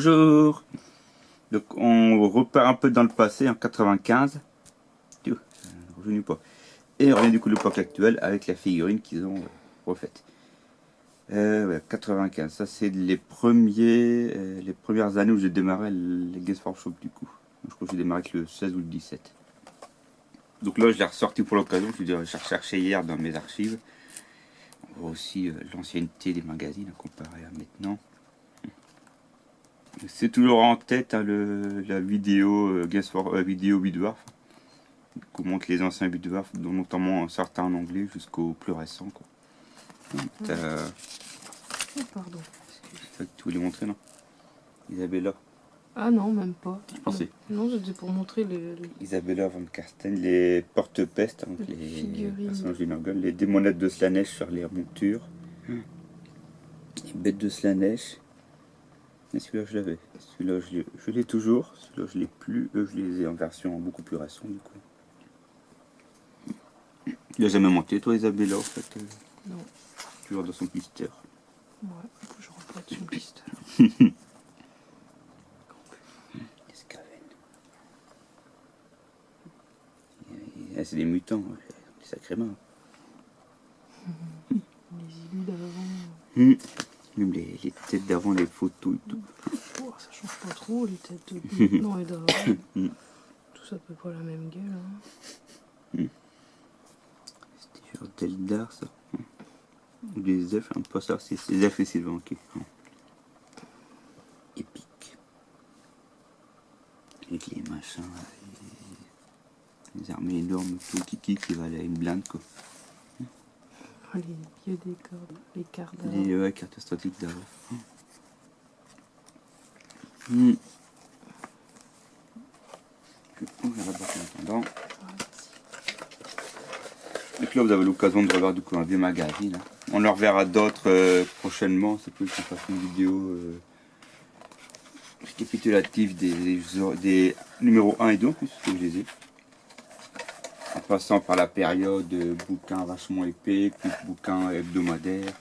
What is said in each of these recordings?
Bonjour. Donc on repart un peu dans le passé en 95. Ça ne revenue pas. Et on revient du coup à l'époque actuelle avec la figurine qu'ils ont refaite. Ouais, 95, ça c'est les premières années où j'ai démarré les Games Workshop du coup. Je crois que j'ai démarré avec le 16 ou le 17. Donc là je l'ai ressorti pour l'occasion, j'ai recherché hier dans mes archives. On voit aussi l'ancienneté des magazines comparé à maintenant. C'est toujours en tête hein, la vidéo vidéo Bidwarf. Qu'on montre les anciens Bidwarf, dont notamment certains en anglais jusqu'au plus récent. Quoi. Oh, pardon. C'est ça que tu voulais montrer, non? Isabella. Ah non, même pas. Je pensais. Non, c'était pour montrer les... Isabella von Karsten, les porte-pestes, hein, les personnages du Nurgle, les démonettes de Slanesh sur les montures, les bêtes de Slanesh. Et celui-là je l'avais, celui-là je l'ai toujours, celui-là je l'ai plus, eux je les ai en version beaucoup plus récente du coup. Il a jamais monté toi Isabella en fait? Non. Toujours dans son blister. Ouais, faut que je reprenne son blister. C'est des mutants, des sacrément. Les élus d'avant. Même les têtes d'avant, les photos et tout. Oh, ça change pas trop les têtes de non et d'avant. Tout ça peut pas la même gueule. Hein. C'était genre Deldar ça. Ou des elfes, un peu ça, c'est des elfes et Sylvain, ok. Épique. Avec les machins, les armées énormes, tout kiki qui valent une blinde quoi. Les vieux décors, les cartes d'avant. Les cartes stratégiques d'avant. Je ouvre la boîte en attendant. Donc là vous avez l'occasion de revoir du coup un vieux magazine. On en reverra d'autres prochainement, c'est plus qu'on fasse une vidéo récapitulative des numéros 1 et 2 en plus, que je les ai. En passant par la période bouquin vachement épais, puis bouquin hebdomadaire.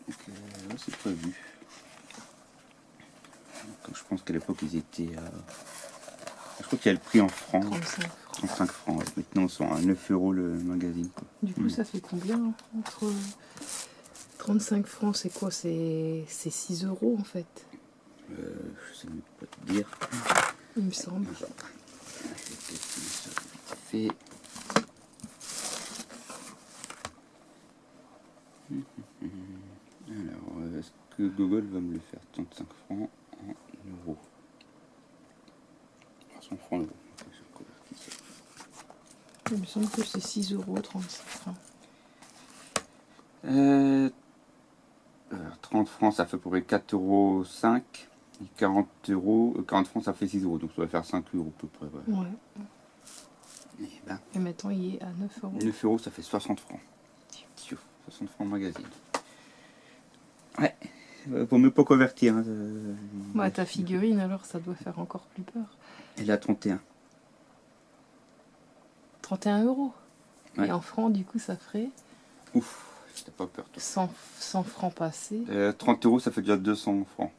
Donc ouais, c'est prévu. Donc, je pense qu'à l'époque ils étaient je crois qu'il y a le prix en francs. 35 francs. Ouais. Maintenant ils sont à 9 € le magazine. Quoi. Du coup ça fait combien hein, entre 35 francs c'est quoi? C'est 6 € en fait. Je sais même pas te dire. Il me semble. Fait. Alors, est-ce que Google va me le faire 35 francs en euros? 100 francs euros. Il me semble que c'est 6 € 35 francs. 30 francs ça fait pour les 4,5 €. Et 40 francs ça fait 6 €. Donc ça va faire 5 € à peu près. Ouais. Et maintenant il est à 9 €. 9 € ça fait 60 francs. 60 francs magazine. Ouais. Pour mieux pas convertir. Hein, ouais, ta figurine alors ça doit faire encore plus peur. Elle est à 31. 31 €. Ouais. Et en francs du coup ça ferait. Ouf, t'as pas peur toi. 100 francs passés. 30 € ça fait déjà 200 francs.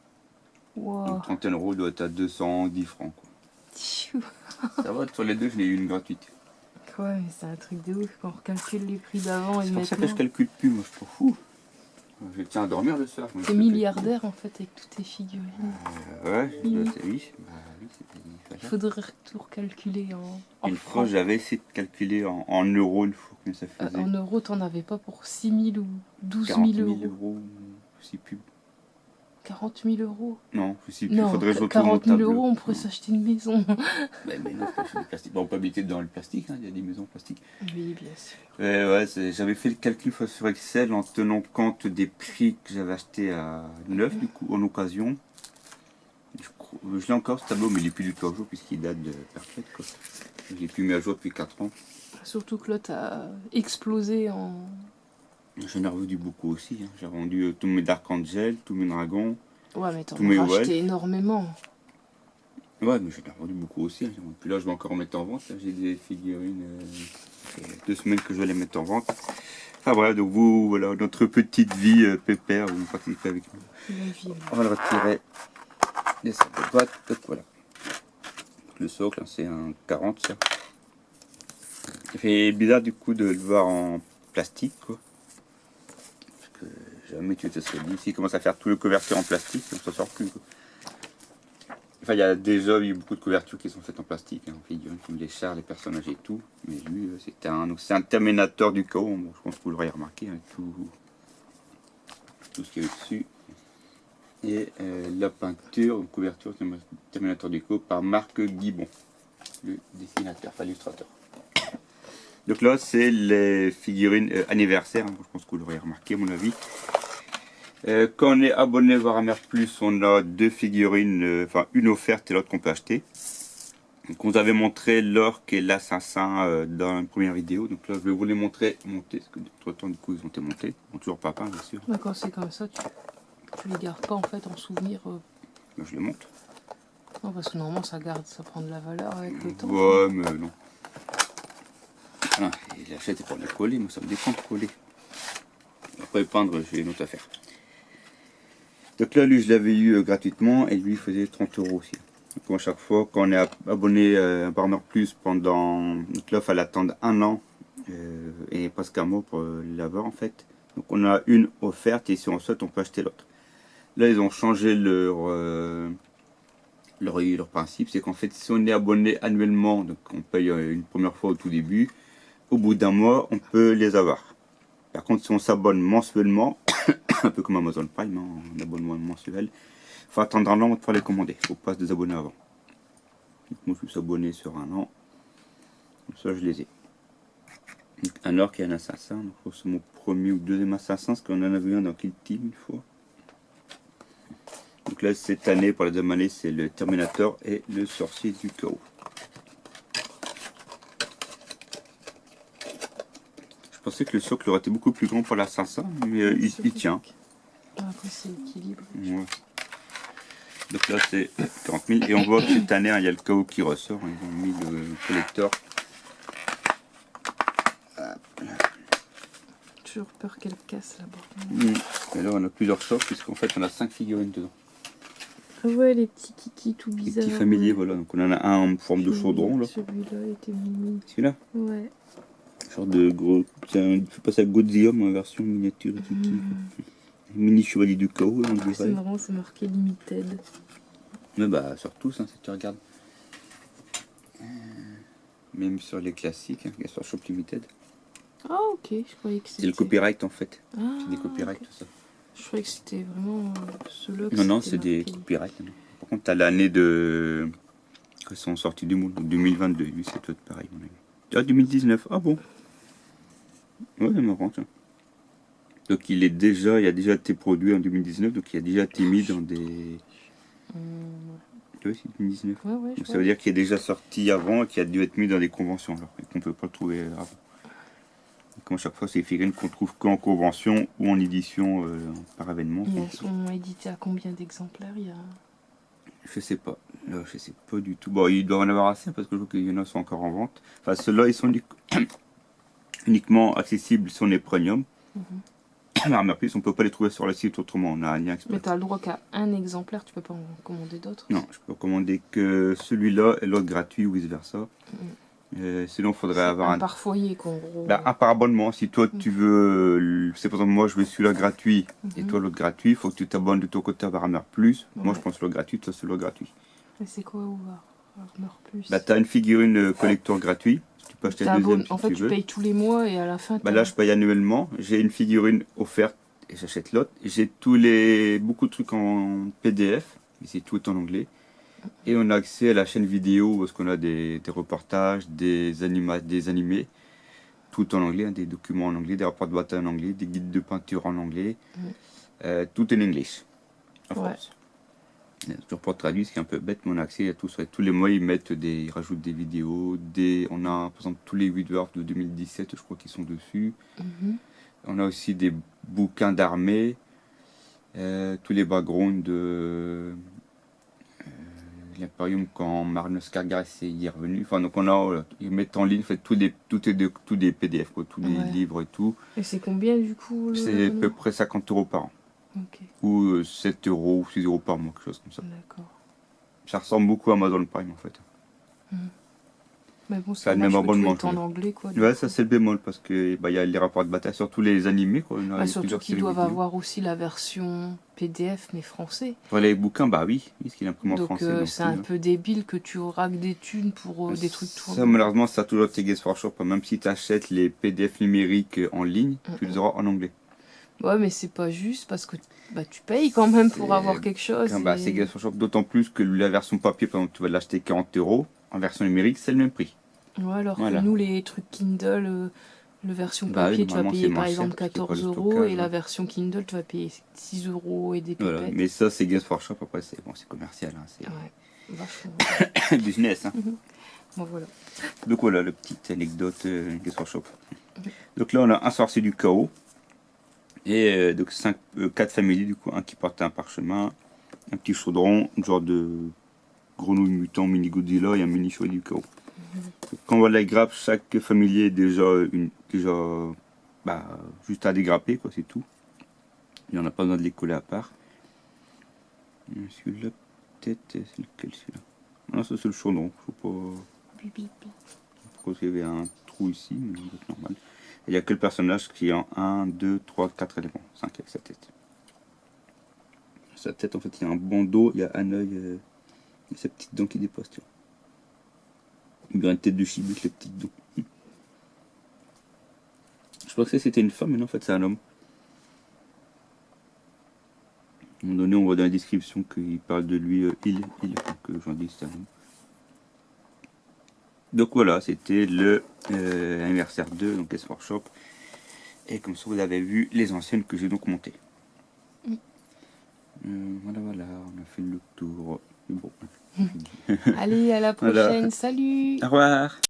Wow. Donc 31 € doit être à 210 francs. Quoi. Ça va, sur les deux je n'ai eu une gratuite. Ouais, mais c'est un truc de ouf quand on recalcule les prix d'avant et de maintenant. C'est pour ça que je calcule plus, moi je m'en fous. Je tiens à dormir le soir. T'es milliardaire en fait avec toutes tes figurines. Ouais, oui. Il faudrait tout recalculer en une francs. fois j'avais essayé de calculer en euros une fois combien ça faisait. En euros t'en avais pas pour 6 000 ou 12 000 €. Je sais plus. 40 000 €. Non, je sais plus. Non, Faudrait 40 000 € on pourrait s'acheter une maison. Mais non, c'est du plastique. Bon, on peut habiter dans le plastique, hein, il y a des maisons en plastique. Oui, bien sûr. Ouais, j'avais fait le calcul sur Excel en tenant compte des prix que j'avais acheté à neuf, du coup, en occasion. Je l'ai encore ce tableau, mais il n'est plus du tout à jour puisqu'il date de Perfect. Quoi. Je l'ai plus mis à jour depuis 4 ans. Surtout que là, t'as explosé en... J'en ai revendu beaucoup aussi. Hein. J'ai vendu tous mes Dark Angel, tous mes dragons. Ouais, mais t'en tous mes as racheté Welf. énormément. Ouais, mais j'en ai vendu beaucoup aussi. Hein. Puis là, je vais encore en mettre en vente. Là, j'ai des figurines. Ça fait 2 semaines que je vais les mettre en vente. Enfin voilà, donc vous, voilà, notre petite vie pépère, vous participez avec nous. La vie. On va le retirer des sacs de boîte. Donc voilà. Le socle, hein, c'est un 40, ça. Ça fait bizarre du coup de le voir en plastique, quoi. Parce que jamais tu te serais dit, s'il commence à faire tout le couverture en plastique, on s'en sort plus, quoi. Enfin, il y a déjà eu beaucoup de couvertures qui sont faites en plastique, hein, figurines comme les chars, les personnages et tout. Mais lui, c'est un Terminator du chaos. Bon, je pense que vous l'aurez remarqué, avec tout ce qu'il y a dessus. Et la peinture, une couverture Terminator du chaos par Marc Guibon, le dessinateur, enfin l'illustrateur. Donc là, c'est les figurines anniversaires, hein, je pense que vous l'aurez remarqué à mon avis. Quand on est abonné Warhammer Plus, on a 2 figurines, enfin une offerte et l'autre qu'on peut acheter. Donc on vous avait montré l'orque et l'assassin dans une première vidéo. Donc là je vais vous les montrer monter, parce que entre temps du coup ils ont été montés. Ils ont toujours pas peint bien sûr. D'accord, c'est comme ça, tu les gardes pas en fait en souvenir. Donc, je les monte. Non, parce que normalement ça garde, ça prend de la valeur avec le temps. Ouais, mais non. Ah, il l'achète pour les coller, moi ça me dépend de coller. Après peindre, j'ai une autre affaire. Donc là, lui, je l'avais eu gratuitement et lui, il faisait 30 € aussi. Donc à chaque fois, quand on est abonné à Warhammer Plus pendant... Donc là, il fallait attendre 1 an et presque un mois pour l'avoir en fait. Donc on a une offerte et si on souhaite, on peut acheter l'autre. Là, ils ont changé leur principe. C'est qu'en fait, si on est abonné annuellement, donc on paye une première fois au tout début, au bout d'un mois, on peut les avoir. Par contre, si on s'abonne mensuellement, un peu comme Amazon Prime, hein, un abonnement mensuel, il faut attendre 1 an pour pouvoir les commander. Il ne faut pas se désabonner avant. Donc, moi, je suis abonné sur 1 an. Comme ça, je les ai. Donc, un orc et un assassin. Donc, c'est mon premier ou deuxième assassin, parce qu'on en avait un dans Kill Team une fois. Donc là, cette année, pour la deuxième année, c'est le Terminator et le sorcier du chaos. Je pensais que le socle aurait été beaucoup plus grand pour l'assassin, mais il tient. Après, c'est équilibré. Ouais. Donc là, c'est 40 000. Et on voit que cette année, hein, il y a le chaos qui ressort. Ils ont mis le collector. Toujours peur qu'elle casse là-bas. Et là, on a plusieurs sorts, puisqu'en fait, on a 5 figurines dedans. Ah ouais, les petits kikis tout Les bizarres. petits familiers, ouais. voilà. Donc on en a un en forme de chaudron, là. Celui-là était mini. Celui-là, Ouais. genre de gros. Il fait passer à Godzilla, mais en version miniature. Mini chevalier du chaos, on C'est dirait. marrant, c'est marqué limited. Mais bah, sur tous, hein, si tu regardes. Même sur les classiques, hein, sur Shop Limited. Ah ok, je croyais que c'était... C'est le copyright en fait. Ah, C'est des copyrights, ok. tout ça. Je croyais que c'était vraiment ceux-là que Non, non, c'était c'est des marqué. copyrights. Non. Par contre, t'as l'année de. Qu'ils sont sortis du moule, donc 2022. Lui, c'est tout pareil, mon avis. Ah, 2019. Ah bon. Ouais, c'est marrant, tiens. Donc, il a déjà été produit en 2019, donc il a déjà été mis dans des. Oui, c'est 2019. Ouais, ouais, Donc, ça veut dire qu'il est déjà sorti avant et qu'il a dû être mis dans des conventions, alors, et qu'on peut pas le trouver avant. Comme à chaque fois, c'est des figurines qu'on trouve qu'en convention ou en édition par événement. Et elles sont éditées à combien d'exemplaires il y a... Je sais pas. Là, je sais pas du tout. Bon, il doit en avoir assez parce que je vois qu'il y en a sont encore en vente. Enfin, ceux-là, ils sont uniquement accessibles si on est premium. Mais en plus, on peut pas les trouver sur le site autrement. On a un lien exprès. Mais t'as le droit qu'à un exemplaire, tu peux pas en commander d'autres. Non, je peux commander que celui-là et l'autre gratuit ou vice versa. Sinon, il faudrait avoir un par foyer, quoi, en gros. Bah, un par abonnement. Si toi tu veux, c'est par exemple moi je veux celui-là gratuit et toi l'autre gratuit, il faut que tu t'abonnes de ton côté à Warhammer Plus. Moi je pense l'autre gratuit, toi c'est l'autre gratuit. Et c'est quoi Warhammer Plus? Bah t'as une figurine collector gratuit, tu peux acheter le deuxième si en fait, tu tu veux. payes tous les mois et à la fin. Bah là je paye annuellement, j'ai une figurine offerte et j'achète l'autre. J'ai beaucoup de trucs en PDF, mais c'est tout en anglais. Et on a accès à la chaîne vidéo parce qu'on a des reportages, des animés. Tout en anglais, hein, des documents en anglais, des rapports de bataille en anglais, des guides de peinture en anglais, tout en English, en France. Toujours pas traduit, ce qui est un peu bête, mais on a accès à tout ça. Tous les mois, ils rajoutent des vidéos, on a par exemple tous les Woodworth de 2017, je crois qu'ils sont dessus. On a aussi des bouquins d'armée, tous les backgrounds l'Imperium quand Marno Scargar y est revenu. Enfin, donc on a, ils mettent en ligne en fait, tous des PDF, quoi, tous les Ouais. livres et tout. Et c'est combien du coup C'est à peu l'abonnement? près 50 € par an. Ok, Ou 7 € ou 6 € par mois, quelque chose comme ça. d'accord. Ça ressemble beaucoup à Amazon Prime en fait. Mais bon, Ça a c'est le même dommage que tout abonnement, est en je veux dire. anglais quoi. Ouais, ça c'est le bémol parce que bah, y a les rapports de bataille, surtout les animés, quoi. Il y en a Bah, surtout plusieurs qu'ils séries doivent vidéo. avoir aussi la version PDF mais français. Voilà, les bouquins, bah oui, parce qu'il imprime en Donc français. Donc, c'est un peu débile que tu raques des thunes pour des trucs tout. ça, malheureusement, ça a toujours été Games Workshop. Même si tu achètes les PDF numériques en ligne, tu les auras en anglais. Ouais, mais c'est pas juste parce que bah, tu payes quand même pour avoir quelque chose. Bah, c'est Games Workshop, d'autant plus que la version papier, par exemple, tu vas l'acheter 40 €. En version numérique, c'est le même prix. Ouais, alors Voilà. que nous, les trucs Kindle, le version Bah oui, papier, tu vas normalement, payer c'est par moins cher exemple parce qu'il y a pas 14 de € stockage, et la ouais. version Kindle, tu vas payer 6 € et des Voilà. pépettes. Mais ça, c'est Games Workshop. Après, c'est bon, c'est commercial. Hein, c'est Ouais, vachement. business. Hein. Bon, voilà. Donc voilà, la petite anecdote Games Workshop. Donc là, on a un sorcier du chaos. Et donc 4 familiers, du coup, un qui porte un parchemin, un petit chaudron, une genre de grenouille mutant mini Godzilla et un mini chevalier du chaos. Quand on voit la grappe, chaque familier est déjà, bah, juste à dégrapper, quoi, c'est tout. Il n'y en a pas besoin de les coller à part. Celui-là, peut-être, c'est lequel celui-là? Non, ça c'est le chaudron. Je sais pas pourquoi il y avait un trou ici, mais c'est normal. Il n'y a que le personnage qui est en 1, 2, 3, 4 éléments. 5 avec sa tête. Sa tête, en fait, il y a un bandeau, il y a un œil et sa petite dent qui dépasse. Tiens. Il y a une tête de chibi avec les petites dents. Je pensais que c'était une femme, mais non, en fait, c'est un homme. À un moment donné, on voit dans la description qu'il parle de lui, donc j'en dis que c'est un homme. Donc voilà, c'était le anniversaire 2, donc S Workshop. Et comme ça, vous avez vu les anciennes que j'ai donc montées. Voilà, on a fait le tour. Bon. Allez, à la prochaine. Voilà. Salut! Au revoir.